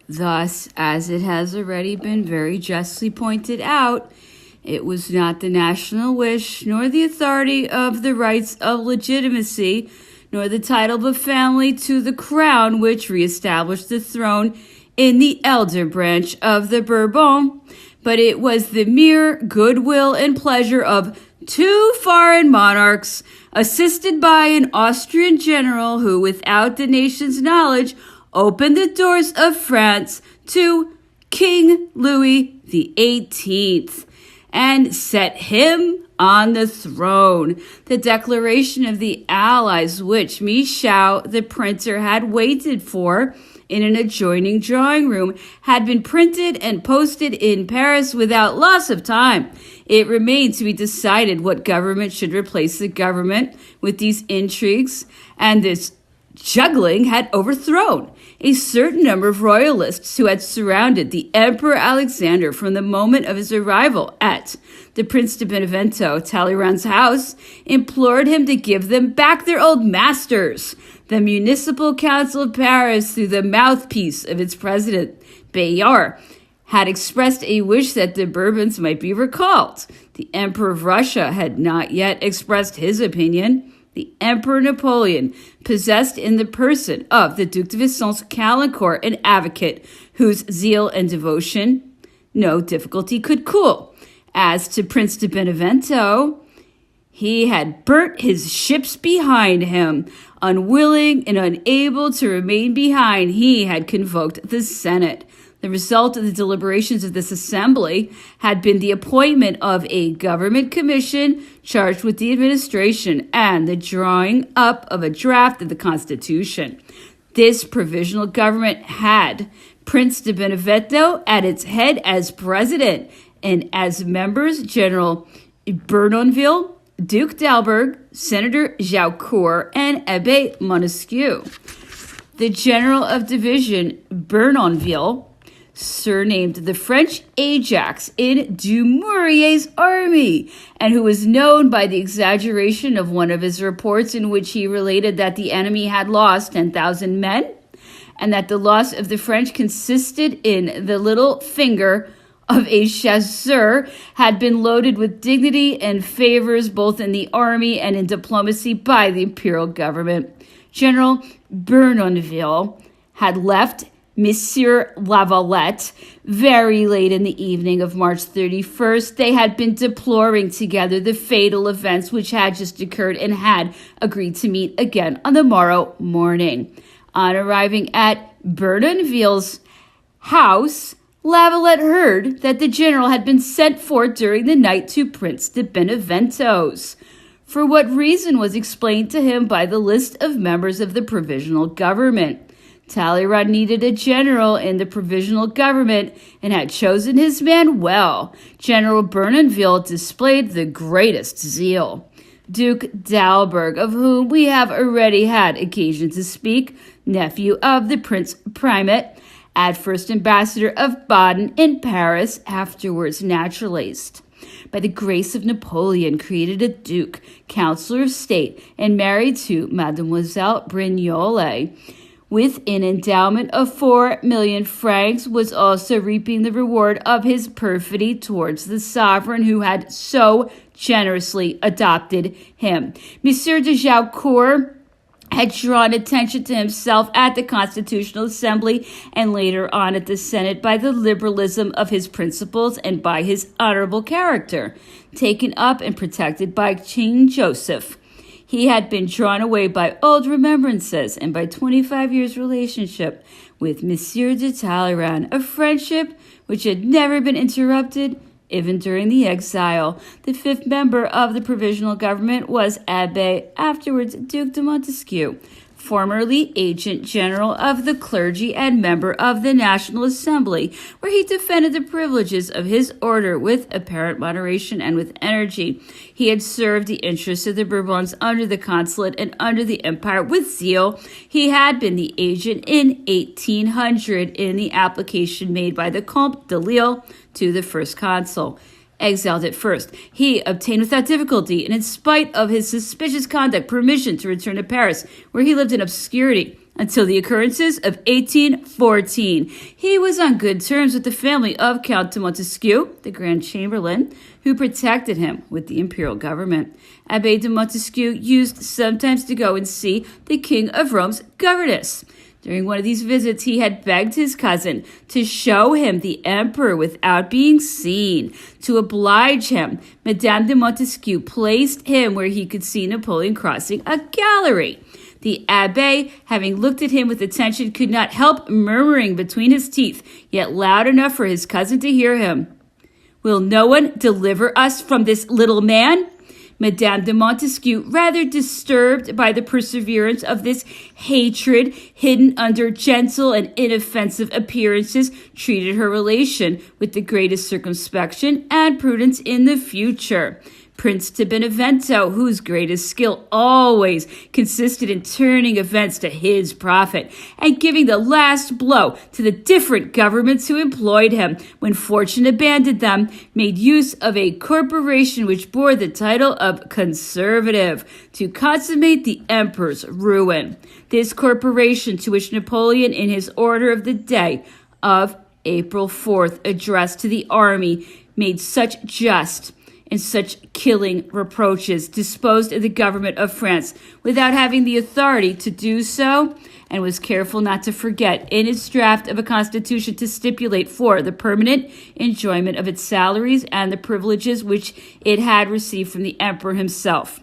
Thus, as it has already been very justly pointed out, it was not the national wish, nor the authority of the rights of legitimacy, nor the title of a family to the crown which reestablished the throne in the elder branch of the Bourbon, but it was the mere goodwill and pleasure of two foreign monarchs, assisted by an Austrian general who, without the nation's knowledge, opened the doors of France to King Louis XVIII and set him on the throne. The declaration of the Allies, which Michau, the printer, had waited for in an adjoining drawing room, had been printed and posted in Paris without loss of time. It remained to be decided what government should replace the government with these intrigues, and this juggling had overthrown a certain number of royalists who had surrounded the Emperor Alexander from the moment of his arrival at the Prince de Benevento. Talleyrand's house implored him to give them back their old masters. The Municipal Council of Paris, through the mouthpiece of its president, Bayard, had expressed a wish that the Bourbons might be recalled. The Emperor of Russia had not yet expressed his opinion. The Emperor Napoleon, possessed in the person of the Duc de Vicence-Caulaincourt, an advocate whose zeal and devotion no difficulty could cool. As to Prince de Benevento, he had burnt his ships behind him. Unwilling and unable to remain behind, he had convoked the Senate. The result of the deliberations of this assembly had been the appointment of a government commission charged with the administration and the drawing up of a draft of the Constitution. This provisional government had Prince de Benevento at its head as president, and as members, General Bournonville, Duke d'Alberg, Senator Jaucourt, and Abbé Montesquieu. The general of division, Bournonville, surnamed the French Ajax in Dumouriez's army, and who was known by the exaggeration of one of his reports in which he related that the enemy had lost 10,000 men, and that the loss of the French consisted in the little finger of a chasseur, had been loaded with dignity and favors both in the army and in diplomacy by the imperial government. General Bournonville had left Monsieur Lavalette very late in the evening of March 31st. They had been deploring together the fatal events which had just occurred and had agreed to meet again on the morrow morning. On arriving at Bournonville's house, Lavalette heard that the general had been sent for during the night to Prince de Benevento's. For what reason was explained to him by the list of members of the provisional government. Talleyrand needed a general in the provisional government and had chosen his man well. General Bournonville displayed the greatest zeal. Duke d'Alberg, of whom we have already had occasion to speak, nephew of the Prince Primate, at first ambassador of Baden in Paris, afterwards naturalized. By the grace of Napoleon, created a duke, counselor of state, and married to Mademoiselle Brignole, with an endowment of 4 million francs, was also reaping the reward of his perfidy towards the sovereign who had so generously adopted him. Monsieur de Jaucourt had drawn attention to himself at the Constitutional Assembly and later on at the Senate by the liberalism of his principles and by his honorable character. Taken up and protected by King Joseph, he had been drawn away by old remembrances and by 25 years' relationship with Monsieur de Talleyrand, a friendship which had never been interrupted even during the exile. The fifth member of the provisional government was Abbé, afterwards Duc de Montesquieu, formerly agent general of the clergy and member of the National Assembly, where he defended the privileges of his order with apparent moderation and with energy. He had served the interests of the Bourbons under the consulate and under the empire with zeal. He had been the agent in 1800 in the application made by the Comte de Lille to the first consul. Exiled at first, he obtained without difficulty, and in spite of his suspicious conduct, permission to return to Paris, where he lived in obscurity until the occurrences of 1814. He was on good terms with the family of Count de Montesquieu, the Grand Chamberlain, who protected him with the imperial government. Abbé de Montesquieu used sometimes to go and see the King of Rome's governess. During one of these visits, he had begged his cousin to show him the emperor without being seen. To oblige him, Madame de Montesquieu placed him where he could see Napoleon crossing a gallery. The abbé, having looked at him with attention, could not help murmuring between his teeth, yet loud enough for his cousin to hear him, "Will no one deliver us from this little man?" Madame de Montesquieu, rather disturbed by the perseverance of this hatred hidden under gentle and inoffensive appearances, treated her relation with the greatest circumspection and prudence in the future. Prince de Benevento, whose greatest skill always consisted in turning events to his profit and giving the last blow to the different governments who employed him, when fortune abandoned them, made use of a corporation which bore the title of conservative to consummate the emperor's ruin. This corporation, to which Napoleon, in his order of the day of April 4th, addressed to the army, made such just and such killing reproaches, disposed of the government of France without having the authority to do so, and was careful not to forget in its draft of a constitution to stipulate for the permanent enjoyment of its salaries and the privileges which it had received from the emperor himself.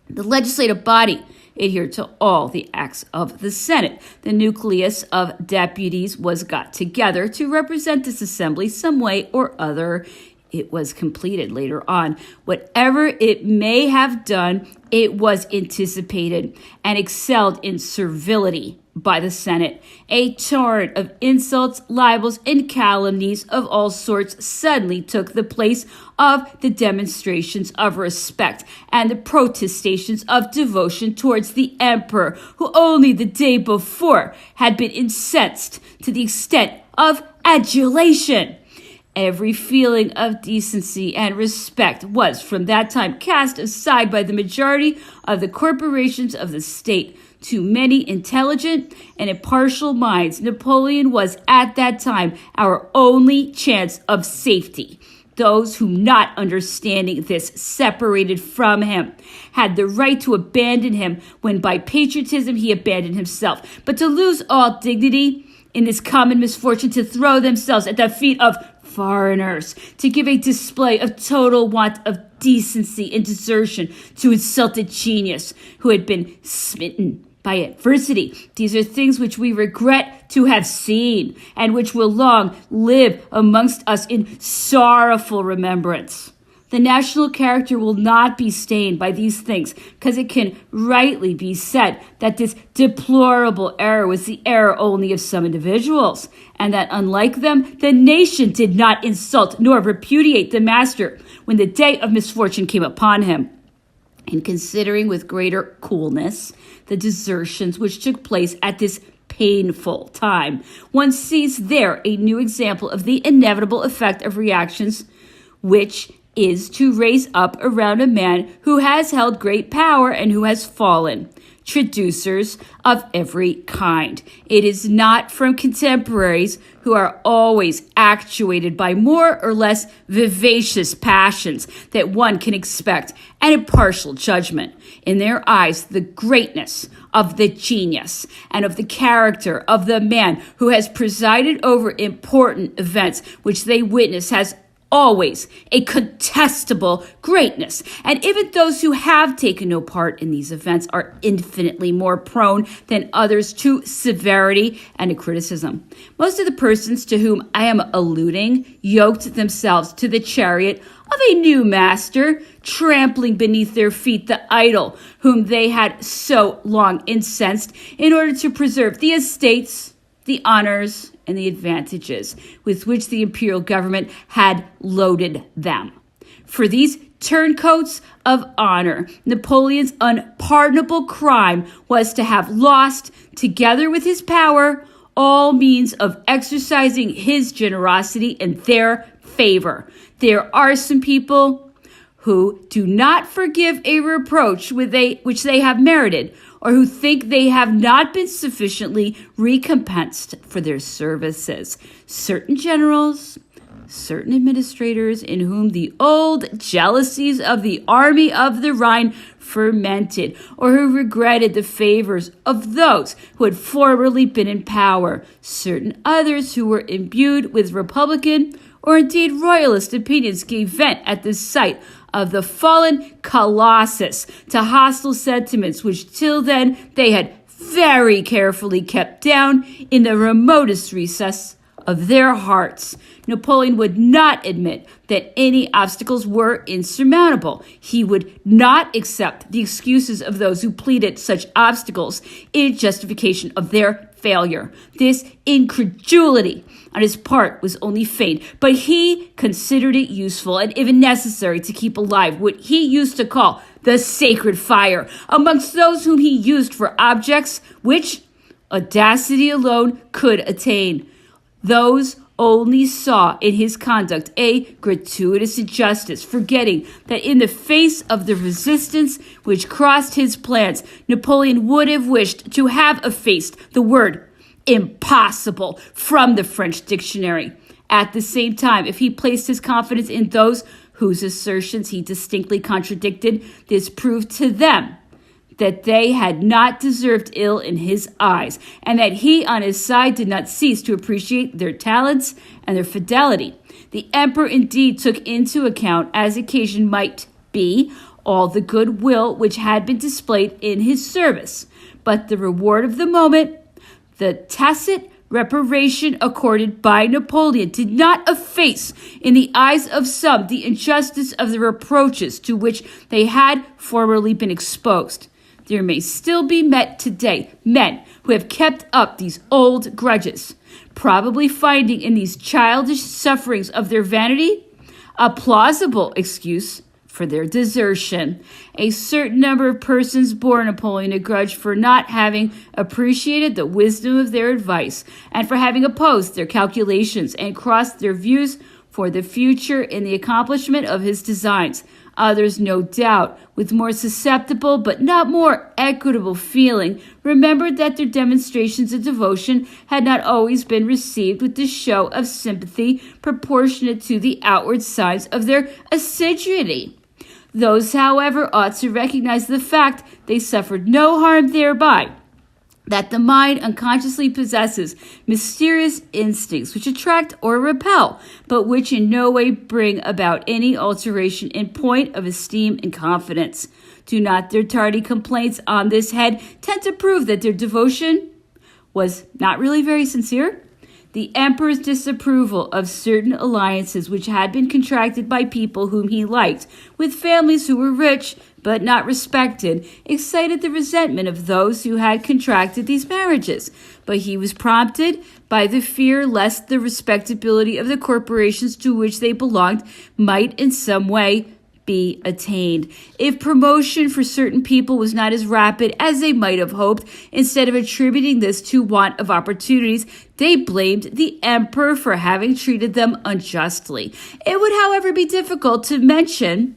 The legislative body adhered to all the acts of the Senate. The nucleus of deputies was got together to represent this assembly some way or other. It was completed later on. Whatever it may have done, it was anticipated and excelled in servility by the Senate. A torrent of insults, libels, and calumnies of all sorts suddenly took the place of the demonstrations of respect and the protestations of devotion towards the emperor, who only the day before had been incensed to the extent of adulation. Every feeling of decency and respect was from that time cast aside by the majority of the corporations of the state. To many intelligent and impartial minds, Napoleon was at that time our only chance of safety. Those who, not understanding this, separated from him, had the right to abandon him when by patriotism he abandoned himself, but to lose all dignity in this common misfortune, to throw themselves at the feet of foreigners, to give a display of total want of decency and desertion to insulted genius who had been smitten by adversity. These are things which we regret to have seen and which will long live amongst us in sorrowful remembrance. The national character will not be stained by these things, because it can rightly be said that this deplorable error was the error only of some individuals, and that, unlike them, the nation did not insult nor repudiate the master when the day of misfortune came upon him. In considering with greater coolness the desertions which took place at this painful time, one sees there a new example of the inevitable effect of reactions, which is to raise up around a man who has held great power and who has fallen, traducers of every kind. It is not from contemporaries who are always actuated by more or less vivacious passions that one can expect an impartial judgment. In their eyes, the greatness of the genius and of the character of the man who has presided over important events which they witness has always a contestable greatness, and even those who have taken no part in these events are infinitely more prone than others to severity and to criticism. Most of the persons to whom I am alluding yoked themselves to the chariot of a new master, trampling beneath their feet the idol whom they had so long incensed, in order to preserve the estates, the honors, and the advantages with which the imperial government had loaded them. For these turncoats of honor, Napoleon's unpardonable crime was to have lost, together with his power, all means of exercising his generosity in their favor. There are some people who do not forgive a reproach which they have merited, or who think they have not been sufficiently recompensed for their services. Certain generals, certain administrators in whom the old jealousies of the army of the Rhine fermented, or who regretted the favors of those who had formerly been in power, certain others who were imbued with Republican or indeed Royalist opinions gave vent at the sight of the fallen Colossus to hostile sentiments which till then they had very carefully kept down in the remotest recess of their hearts. Napoleon would not admit that any obstacles were insurmountable. He would not accept the excuses of those who pleaded such obstacles in justification of their failure. This incredulity on his part was only feigned, but he considered it useful and even necessary to keep alive what he used to call the sacred fire amongst those whom he used for objects which audacity alone could attain. Those only saw in his conduct a gratuitous injustice, forgetting that in the face of the resistance which crossed his plans, Napoleon would have wished to have effaced the word impossible from the French dictionary. At the same time, if he placed his confidence in those whose assertions he distinctly contradicted, this proved to them that they had not deserved ill in his eyes, and that he on his side did not cease to appreciate their talents and their fidelity. The emperor indeed took into account, as occasion might be, all the goodwill which had been displayed in his service, but the reward of the moment, the tacit reparation accorded by Napoleon, did not efface in the eyes of some the injustice of the reproaches to which they had formerly been exposed. There may still be met today men who have kept up these old grudges, probably finding in these childish sufferings of their vanity a plausible excuse for their desertion. A certain number of persons bore Napoleon a grudge for not having appreciated the wisdom of their advice and for having opposed their calculations and crossed their views for the future in the accomplishment of his designs. Others, no doubt, with more susceptible but not more equitable feeling, remembered that their demonstrations of devotion had not always been received with the show of sympathy proportionate to the outward signs of their assiduity. Those, however, ought to recognize the fact they suffered no harm thereby, that the mind unconsciously possesses mysterious instincts which attract or repel, but which in no way bring about any alteration in point of esteem and confidence. Do not their tardy complaints on this head tend to prove that their devotion was not really very sincere? The emperor's disapproval of certain alliances which had been contracted by people whom he liked, with families who were rich but not respected, excited the resentment of those who had contracted these marriages. But he was prompted by the fear lest the respectability of the corporations to which they belonged might in some way be attained. If promotion for certain people was not as rapid as they might have hoped, instead of attributing this to want of opportunities, they blamed the emperor for having treated them unjustly. It would, however, be difficult to mention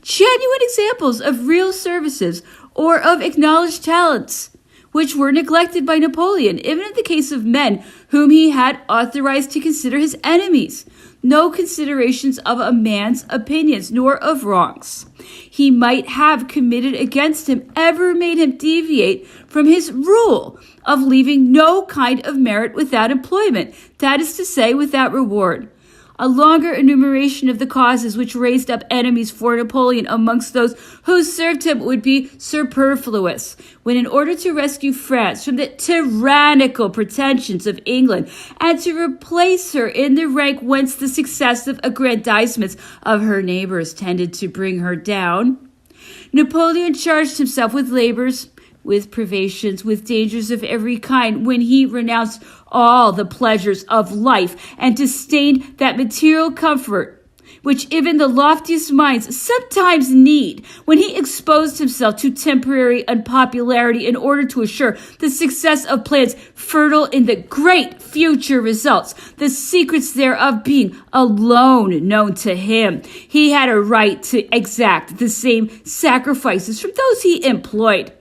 genuine examples of real services or of acknowledged talents which were neglected by Napoleon, even in the case of men whom he had authorized to consider his enemies. No considerations of a man's opinions nor of wrongs he might have committed against him ever made him deviate from his rule of leaving no kind of merit without employment, that is to say, without reward. A longer enumeration of the causes which raised up enemies for Napoleon amongst those who served him would be superfluous, when in order to rescue France from the tyrannical pretensions of England and to replace her in the rank whence the successive aggrandizements of her neighbors tended to bring her down, Napoleon charged himself with labors, with privations, with dangers of every kind, when he renounced all the pleasures of life and disdained that material comfort which even the loftiest minds sometimes need, when he exposed himself to temporary unpopularity in order to assure the success of plans fertile in the great future results, the secrets thereof being alone known to him. He had a right to exact the same sacrifices from those he employed.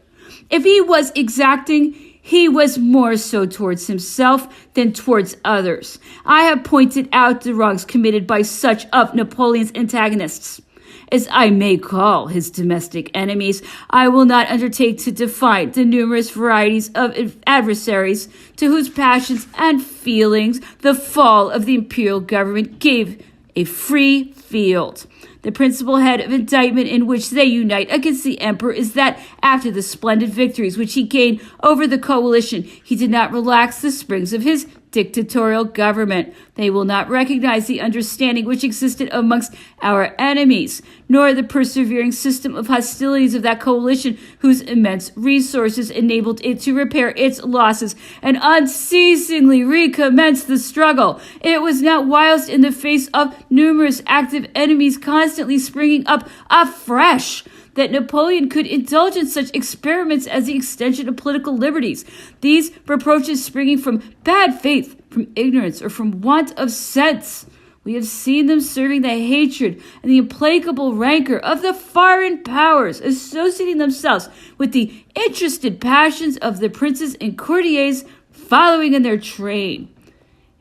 If he was exacting, he was more so towards himself than towards others. I have pointed out the wrongs committed by such of Napoleon's antagonists, as I may call his domestic enemies. I will not undertake to define the numerous varieties of adversaries to whose passions and feelings the fall of the imperial government gave a free field. The principal head of indictment in which they unite against the emperor is that after the splendid victories which he gained over the coalition, he did not relax the springs of his dictatorial government. They will not recognize the understanding which existed amongst our enemies, nor the persevering system of hostilities of that coalition whose immense resources enabled it to repair its losses and unceasingly recommence the struggle. It was not whilst in the face of numerous active enemies constantly springing up afresh that Napoleon could indulge in such experiments as the extension of political liberties. These reproaches springing from bad faith, from ignorance, or from want of sense. We have seen them serving the hatred and the implacable rancor of the foreign powers, associating themselves with the interested passions of the princes and courtiers following in their train.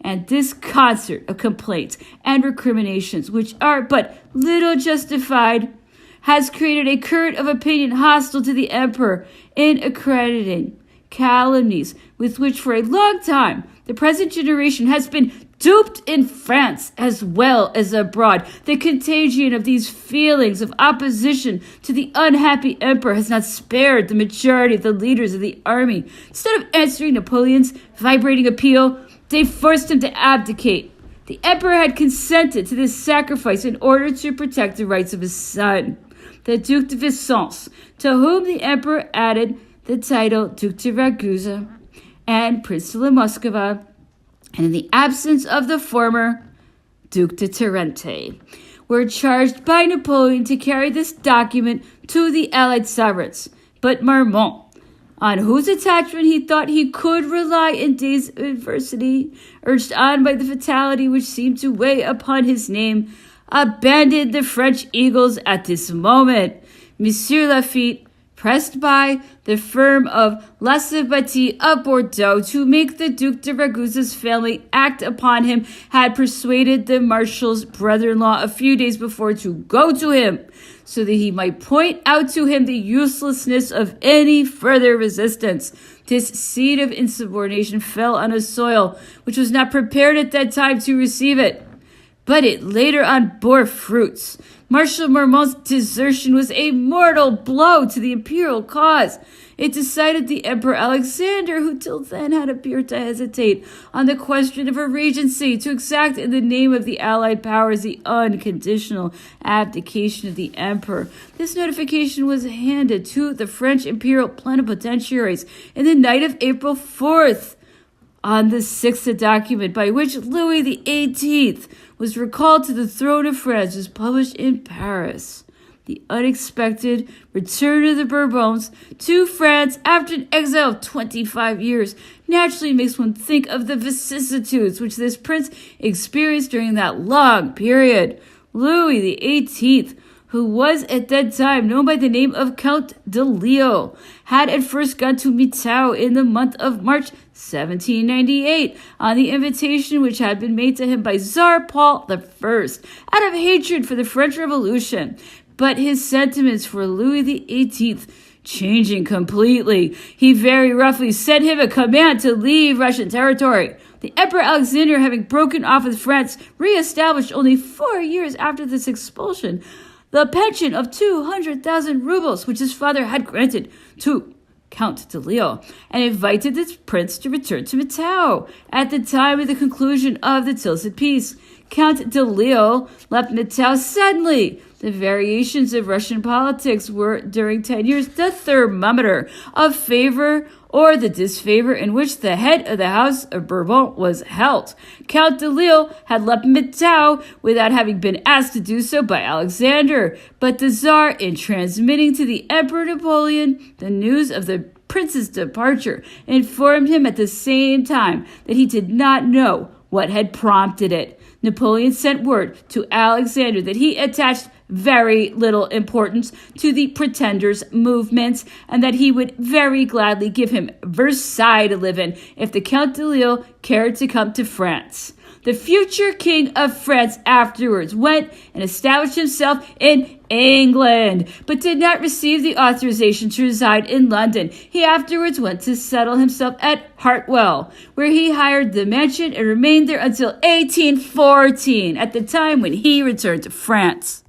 And this concert of complaints and recriminations, which are but little justified, has created a current of opinion hostile to the emperor in accrediting calumnies with which for a long time the present generation has been duped in France as well as abroad. The contagion of these feelings of opposition to the unhappy emperor has not spared the majority of the leaders of the army. Instead of answering Napoleon's vibrating appeal, they forced him to abdicate. The emperor had consented to this sacrifice in order to protect the rights of his son, the Duc de Vicence, to whom the emperor added the title Duc de Ragusa and Prince de la Moscova, and in the absence of the former, Duc de Tarente, were charged by Napoleon to carry this document to the allied sovereigns. But Marmont, on whose attachment he thought he could rely in days of adversity, urged on by the fatality which seemed to weigh upon his name, abandoned the French eagles at this moment. Monsieur Lafitte, pressed by the firm of La Sabatie of Bordeaux to make the Duc de Ragusa's family act upon him, had persuaded the marshal's brother-in-law a few days before to go to him, so that he might point out to him the uselessness of any further resistance. This seed of insubordination fell on a soil which was not prepared at that time to receive it, but it later on bore fruits. Marshal Marmont's desertion was a mortal blow to the imperial cause. It decided the Emperor Alexander, who till then had appeared to hesitate on the question of a regency, to exact in the name of the allied powers the unconditional abdication of the emperor. This notification was handed to the French imperial plenipotentiaries in the night of April 4th. On the 6th document by which Louis XVIII was recalled to the throne of France was published in Paris. The unexpected return of the Bourbons to France after an exile of 25 years naturally makes one think of the vicissitudes which this prince experienced during that long period. Louis XVIII, who was at that time known by the name of Count de Lille, had at first gone to Mitau in the month of March 1798 on the invitation which had been made to him by Tsar Paul I out of hatred for the French Revolution. But his sentiments for Louis XVIII changing completely, he very roughly sent him a command to leave Russian territory. The Emperor Alexander, having broken off with France, re-established only 4 years after this expulsion the pension of 200,000 rubles, which his father had granted to Count de Lille, and invited the prince to return to Mitau at the time of the conclusion of the Tilsit peace. Count de Lille left Mitau suddenly. The variations of Russian politics were, during 10 years, the thermometer of favor or the disfavor in which the head of the House of Bourbon was held. Count de Lille had left Mitau without having been asked to do so by Alexander, but the Tsar, in transmitting to the Emperor Napoleon the news of the prince's departure, informed him at the same time that he did not know what had prompted it. Napoleon sent word to Alexander that he attached very little importance to the Pretenders' movements, and that he would very gladly give him Versailles to live in if the Count de Lille cared to come to France. The future king of France afterwards went and established himself in England, but did not receive the authorization to reside in London. He afterwards went to settle himself at Hartwell, where he hired the mansion and remained there until 1814, at the time when he returned to France.